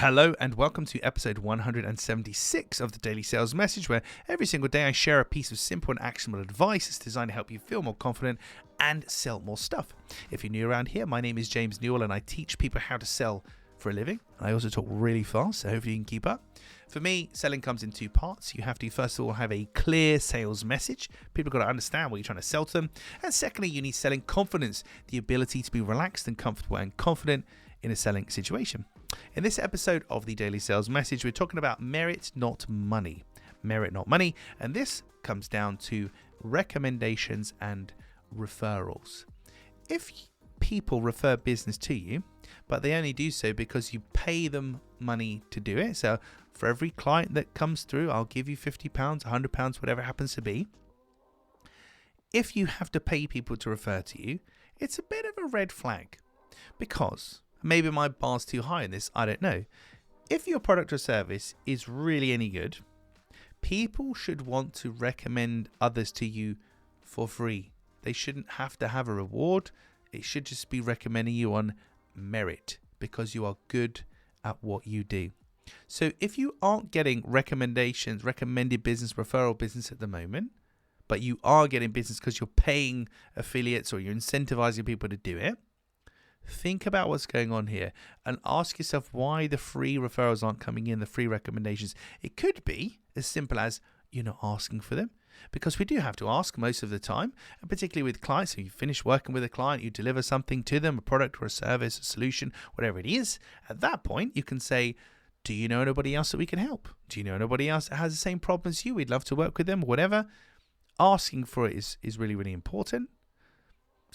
Hello and welcome to episode 176 of the Daily Sales Message, where every single day I share a piece of simple and actionable advice that's designed to help you feel more confident and sell more stuff. If you're new around here, my name is James Newell and I teach people how to sell for a living. I also talk really fast, so hopefully you can keep up. For me, selling comes in two parts. You have to first of all have a clear sales message. People have got to understand what you're trying to sell to them. And secondly, you need selling confidence, the ability to be relaxed and comfortable and confident in a selling situation. In this episode of the Daily Sales Message, we're talking about merit, not money. Merit, not money. And this comes down to recommendations and referrals. If people refer business to you, but they only do so because you pay them money to do it. So for every client that comes through, I'll give you £50, £100, whatever it happens to be. If you have to pay people to refer to you, it's a bit of a red flag, because maybe my bar's too high in this, I don't know. If your product or service is really any good, people should want to recommend others to you for free. They shouldn't have to have a reward. It should just be recommending you on merit because you are good at what you do. So if you aren't getting recommendations, recommended business, referral business at the moment, but you are getting business because you're paying affiliates or you're incentivizing people to do it, think about what's going on here and ask yourself why the free referrals aren't coming in, the free recommendations. It could be as simple as you're not asking for them, because we do have to ask most of the time, and particularly with clients. So you finish working with a client, you deliver something to them, a product or a service, a solution, whatever it is. At that point, you can say, do you know anybody else that we can help? Do you know anybody else that has the same problem as you? We'd love to work with them, whatever. Asking for it is really, really important.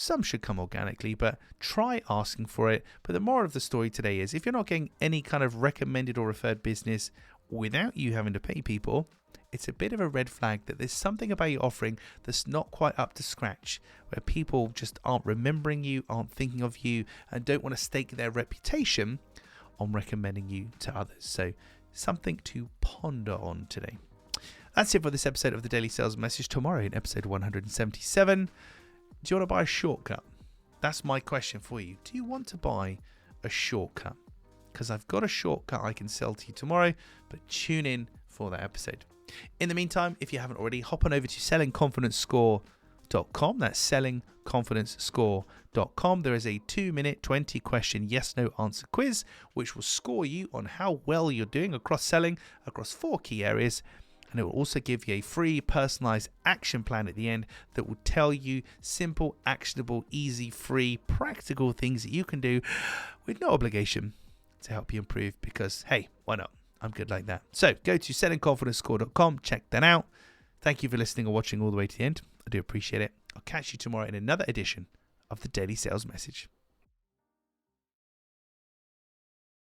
Some should come organically, but try asking for it. But the moral of the story today is, if you're not getting any kind of recommended or referred business without you having to pay people, it's a bit of a red flag that there's something about your offering that's not quite up to scratch, where people just aren't remembering you, aren't thinking of you, and don't want to stake their reputation on recommending you to others. So something to ponder on today. That's it for this episode of the Daily Sales Message. Tomorrow in episode 177. Do you want to buy a shortcut? That's my question for you. Do you want to buy a shortcut? Because I've got a shortcut I can sell to you tomorrow, but tune in for that episode. In the meantime, if you haven't already, hop on over to sellingconfidencescore.com. That's sellingconfidencescore.com. There is a 2-minute, 20-question yes/no answer quiz, which will score you on how well you're doing across selling across 4 key areas. And it will also give you a free personalized action plan at the end that will tell you simple, actionable, easy, free, practical things that you can do with no obligation to help you improve, because, hey, why not? I'm good like that. So go to sellingconfidencescore.com, check that out. Thank you for listening or watching all the way to the end. I do appreciate it. I'll catch you tomorrow in another edition of the Daily Sales Message.